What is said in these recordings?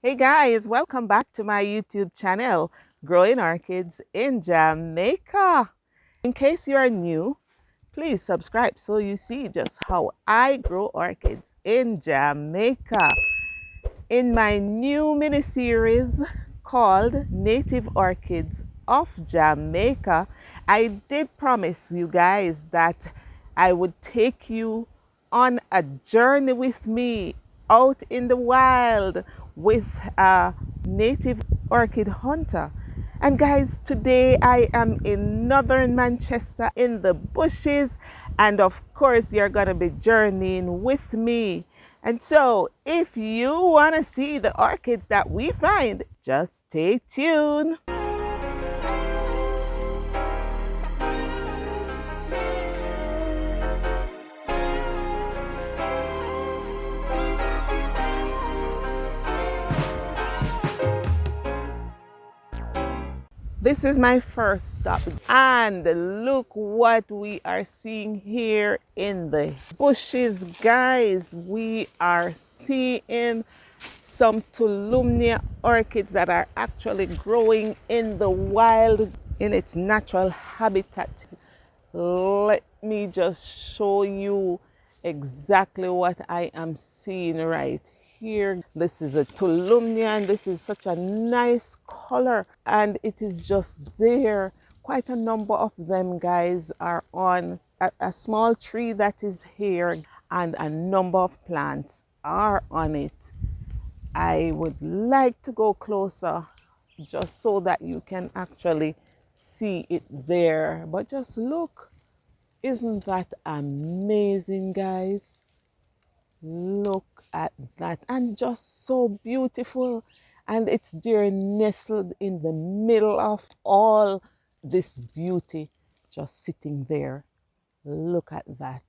Hey guys, welcome back to my YouTube channel, Growing Orchids in Jamaica. In case you are new, please subscribe so you see just how I grow orchids in Jamaica. In my new mini series called Native Orchids of Jamaica, I did promise you guys that I would take you on a journey with me out in the wild with a native orchid hunter. And guys, today I am in northern Manchester in the bushes, and of course, you're going to be journeying with me. And so, if you want to see the orchids that we find, just stay tuned. This is my first stop, and look what we are seeing here in the bushes, guys. We are seeing some Tolumnia orchids that are actually growing in the wild in its natural habitat. Let me just show you exactly what I am seeing right here. This is a Tolumnia, and this is such a nice color, and it is just there. Quite a number of them, guys, are on a small tree that is here, and a number of plants are on it. I would like to go closer just so that you can actually see it there. But just look, isn't that amazing, guys? Look at that, and just so beautiful. And it's there nestled in the middle of all this beauty, just sitting there. Look at that.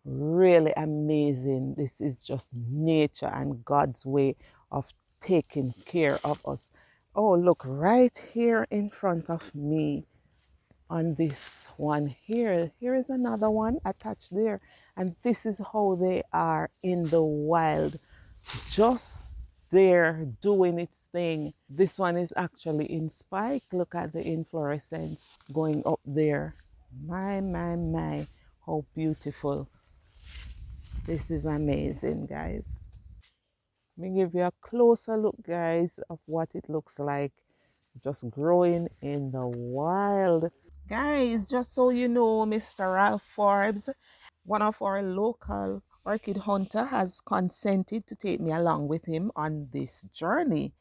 Really amazing. This is just nature and God's way of taking care of us. Oh, look right here in front of me on this one here. Here is another one attached there. And this is how they are in the wild, just there doing its thing. This one is actually in spike. Look at the inflorescence going up there. My, how beautiful. This is amazing, guys. Let me give you a closer look, guys, of what it looks like just growing in the wild. Guys, just so you know, Mr. Ralph Forbes, one of our local orchid hunter, has consented to take me along with him on this journey.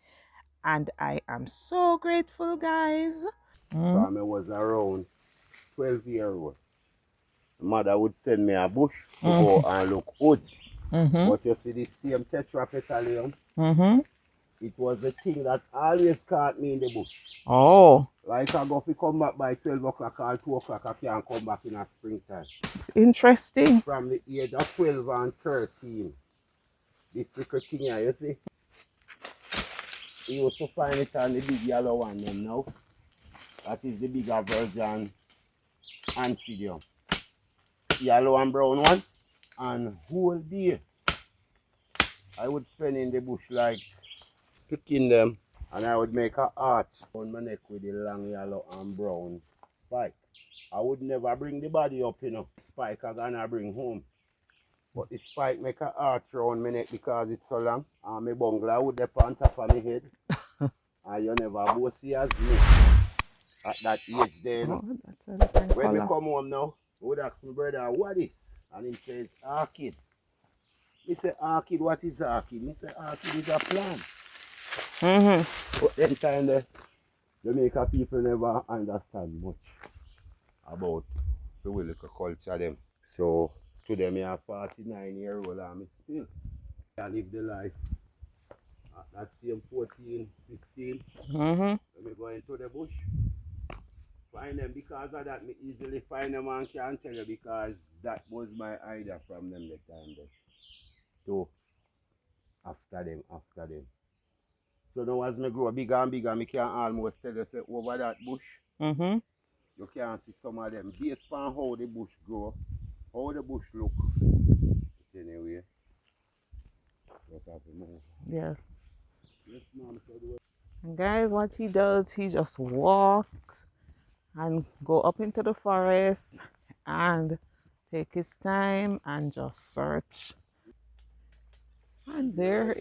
And I am so grateful, guys. Time I was around 12 years old. Mother would send me a bush to go and look wood. But you see this same tetrapetalum, it was the thing that always caught me in the bush. Oh, Like I go to come back by 12 o'clock or 2 o'clock, I can't come back in a springtime. interesting. From the age of 12 and 13, this little thing here, you see, you used to find it on the big yellow one them now. That is the bigger version, Oncidium. Yellow and brown one. And whole day I would spend in the bush like picking them, and I would make a arch on my neck with the long yellow and brown spike. I would never bring the body up, you know. Spike I gonna bring home. But the spike make a arch around my neck because it's so long. And my bungalow would dip on top of my head. And you never both see as me at that age there. You know. Oh, that's a different When we color. come home now, I would ask my brother, what is? And he says, orchid. He said, orchid, what is orchid? He said, orchid is a plant. But then time the Jamaica people never understand much about the local culture them. So to them I am 49-year-old and still I live the life at that same 14, 15. When we go into the bush, find them because of that me easily find them and can't tell you because that was my idea from them the time there. So after them. So now as me grow bigger and bigger, me can almost tell you say over that bush, you can see some of them based on how the bush grow, how the bush look. Anyway, just have to move. Yeah. You And guys, what he does, he just walks and go up into the forest and take his time and just search. And there.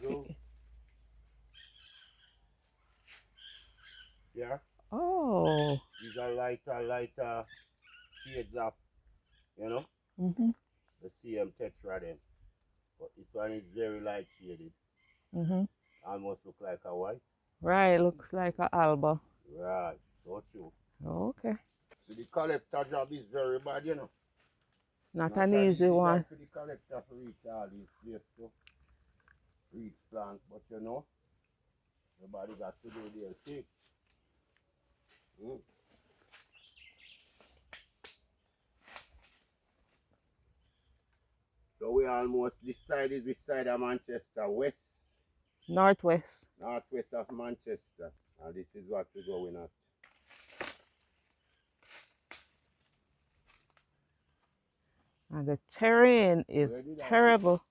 Yeah. Oh. These are lighter shades of, you know, Mm-hmm. the CM tetra then. But this one is very light shaded. Mm-hmm. Almost look like a white. Right, looks like a alba. Right, so true. Okay. So the collector job is very bad, you know. Not an easy one. For the collector to reach all these places to reach plants, but you know, everybody got to do their thing. So we almost, this side is which side of Manchester? West? Northwest. Northwest of Manchester. And this is what we're going at. And the terrain is terrible.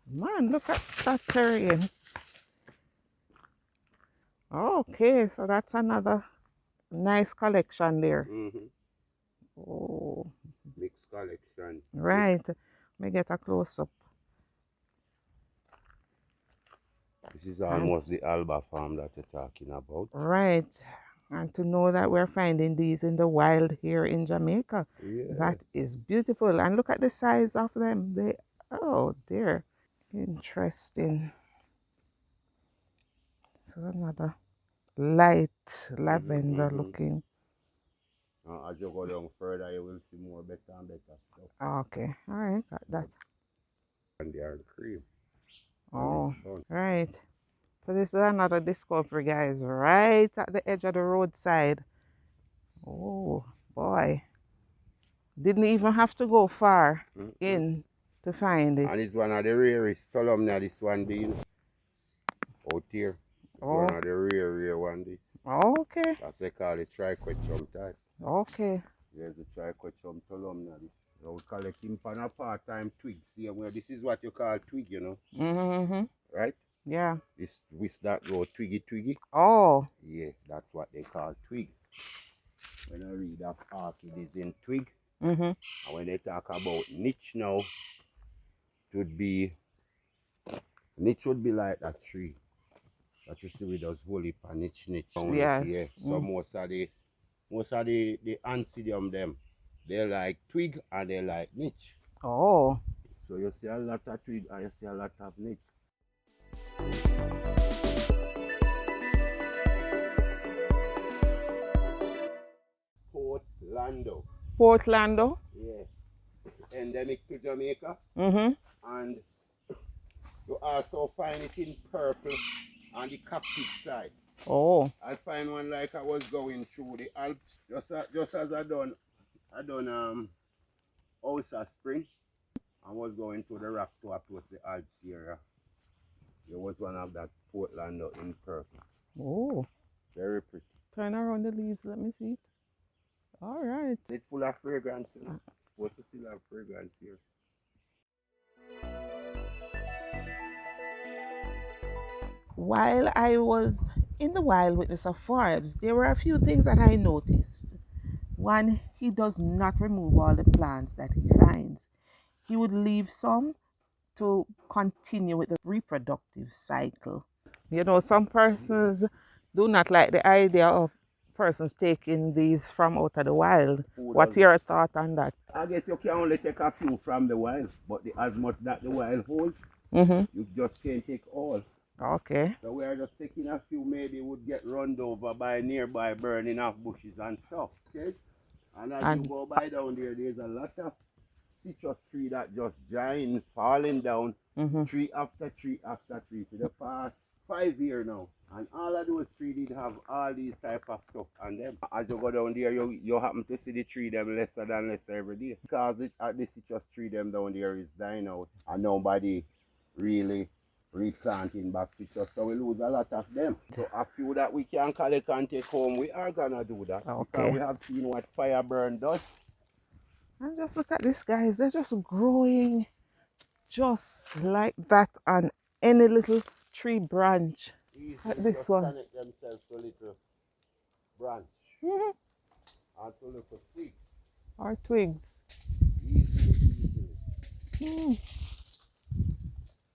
Man, look at that terrain. Okay, so that's another nice collection there. Oh. Mixed collection. Right. Let me get a close-up. This is almost the Alba farm that you're talking about. Right. And to know that we're finding these in the wild here in Jamaica. Yeah. That is beautiful. And look at the size of them. They, oh dear. Interesting. So another light lavender looking. As you go down further, you will see more better and better stuff. Okay. All right. Got that. And they are cream. Oh, right. So this is another discovery, guys, right at the edge of the roadside. Oh, boy. Didn't even have to go far in to find it. And it's one of the rarest Tolumnia, this one being out here. It's one of the rare one, this. Okay. That's they call it triquetrum type. Okay. There's the triquetrum Tolumnia. So we collect him on a part-time twig. See, well, this is what you call twig, you know. Right? Yeah. This with that go twiggy. Oh. Yeah, that's what they call twig. When I read that orchid is in twig. And when they talk about niche now, niche would be like that tree. That you see with those whole heap of niche. Yes. Yeah. So most of the Oncidium them, they like twig and they like niche. Oh. So you see a lot of twig and you see a lot of niche. Portlando. Yeah. Endemic to Jamaica. And you also find it in purple on the Captive side. Oh. I find one like I was going through the Alps, just as I done Osa Spring. I was going to the rock to approach the Alps area. There was one of that Portlando in purple. Oh. Very pretty. Turn around the leaves, let me see it. All right. It's full of fragrance. You know? Supposed to still have fragrance here. While I was in the wild with Mr. Forbes, there were a few things that I noticed. One, he does not remove all the plants that he finds. He would leave some to continue with the reproductive cycle. You know, some persons do not like the idea of persons taking these from out of the wild. What's your thought on that? I guess you can only take a few from the wild, but as much that the wild holds, you just can't take all. Okay. So we are just taking a few, maybe would get run over by nearby burning off bushes and stuff. Okay? And as you go by down there, there's a lot of citrus tree that just giant falling down tree after tree after tree for the past 5 years now. And all of those trees did have all these type of stuff on them. As you go down there, you happen to see the tree them lesser than lesser every day. Because the citrus tree them down there is dying out and nobody really replanting back citrus, so we lose a lot of them. So a few that we can collect and take home, we are gonna do that. Okay. Because we have seen what fire burn does. And just look at this, guys. They're just growing just like that on any little tree branch. These Like will this just one. connect themselves to a little branch Mhm. and to little twigs. Or twigs. Easily. Mm.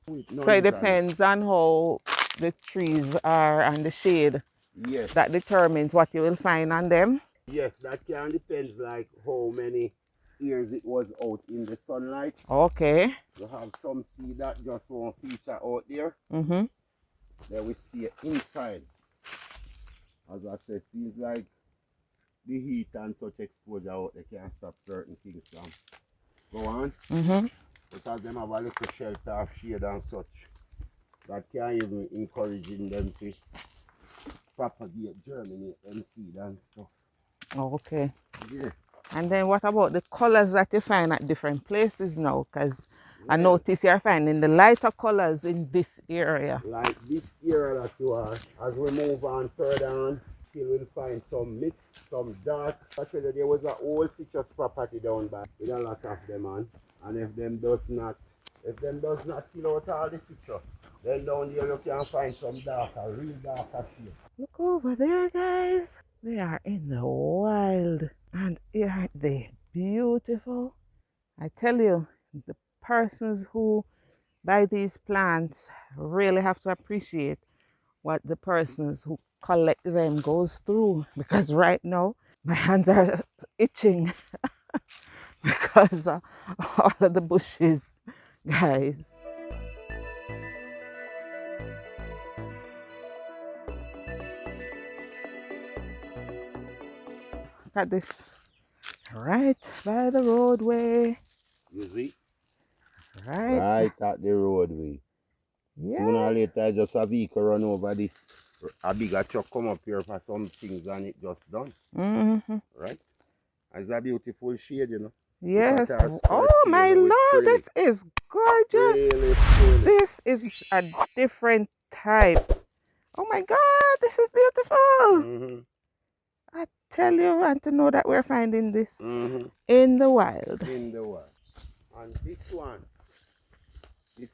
So None it is on it. depends on how the trees are and the shade Yes. that determines what you will find on them. Yes, that can depend like how many years it was out in the sunlight. Okay. You have some seed that just won't feature out there. Mm-hmm. Then we stay inside. As I said, seems like the heat and such exposure out they can't stop certain things from go on. Mm-hmm. Because them have a little shelter of shade and such. That can even encouraging them to propagate, germinate them seed and stuff. Okay. Yeah. And then what about the colors that you find at different places now? Because I Well, notice you're finding the lighter colors in this area. like this area that you are, as we move on further on, you will find some mix, some dark. Actually, there was a old citrus property down by with a lot of them on. And if them does not kill out all the citrus, then down there you can find some darker, real darker shade. Look over there, guys. They are in the wild. And aren't they beautiful? I tell you, the persons who buy these plants really have to appreciate what the persons who collect them goes through, because right now my hands are itching because of all of the bushes, guys. Look at this, right by the roadway. You see? Right. Right at the roadway. Sooner or Yeah. later, just a vehicle run over this. A bigger truck come up here for some things and it just done. Mm-hmm. Right? It's a beautiful shade, you know. Yes. Look at our skirt Oh here, my you know, it's lord, pretty. this is gorgeous. Really pretty. This is a different type. Oh my god, this is beautiful. Mm-hmm. I tell you, want to know that we're finding this Mm-hmm. in the wild. In the world. And this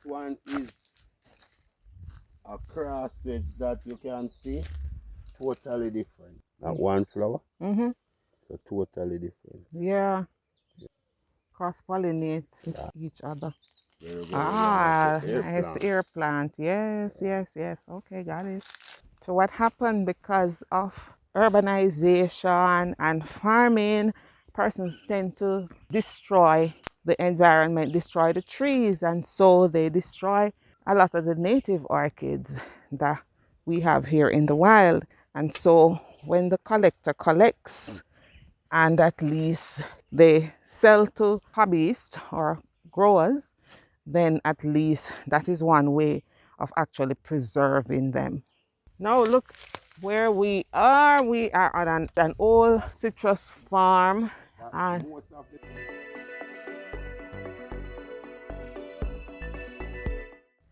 one is a cross switch that you can see totally different. That one flower, Mm-hmm. so totally different. Yeah. Cross-pollinate with each other. There we go. Ah, Air nice plant. ear plant. Yes, yes, yes. Okay, got it. So what happened because of urbanization and farming, persons tend to destroy the environment, destroy the trees, and so they destroy a lot of the native orchids that we have here in the wild. And so when the collector collects and at least they sell to hobbyists or growers, then at least that is one way of actually preserving them. Now look where we are. We are on an old citrus farm. And Most of the...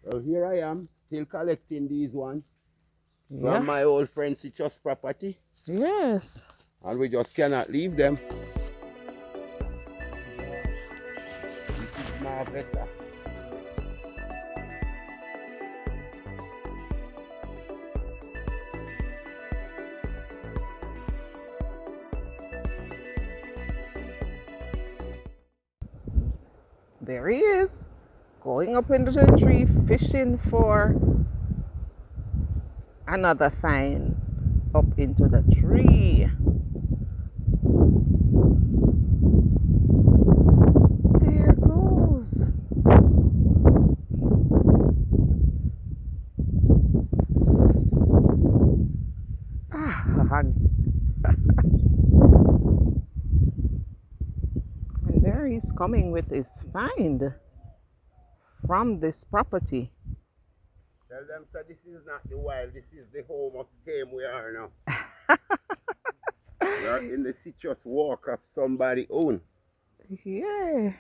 Well, here I am, still collecting these ones yeah, from my old friend Citrus property. yes. And we just cannot leave them. This is more better. There he is, going up into the tree, fishing for another find up into the tree. There goes. Ah, and there he's coming with his find from this property. Tell them, sir, this is not the wild, this is the home of tame we are now. We are in the citrus walk of somebody own. Yeah,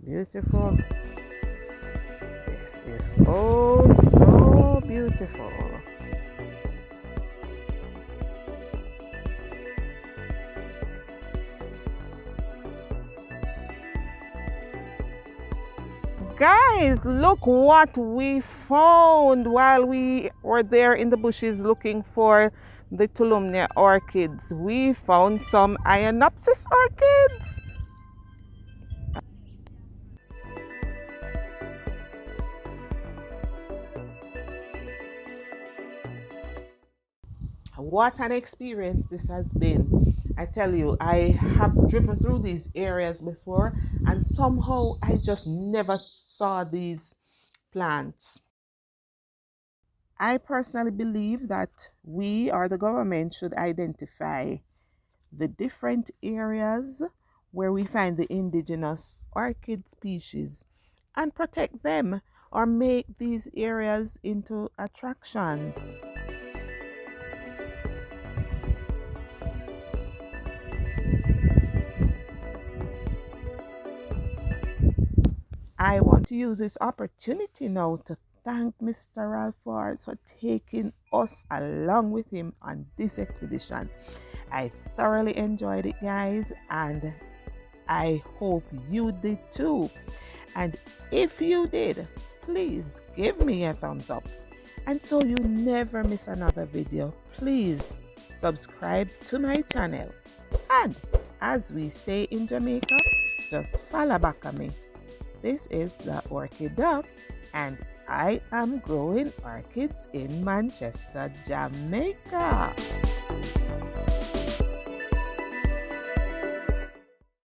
beautiful. This is oh so beautiful. Guys, look what we found while we We're there in the bushes looking for the Tolumnia orchids. We found some Ionopsis orchids. What an experience this has been. I tell you, I have driven through these areas before and somehow I just never saw these plants. I personally believe that we or the government should identify the different areas where we find the indigenous orchid species and protect them or make these areas into attractions. I want to use this opportunity now to thank Mr. Ralph Forbes for taking us along with him on this expedition. I thoroughly enjoyed it, guys, and I hope you did too. And if you did, please give me a thumbs up. And so you never miss another video, please subscribe to my channel. And as we say in Jamaica, just follow back on me. This is the Orchid Duck, and I am growing orchids in Manchester, Jamaica.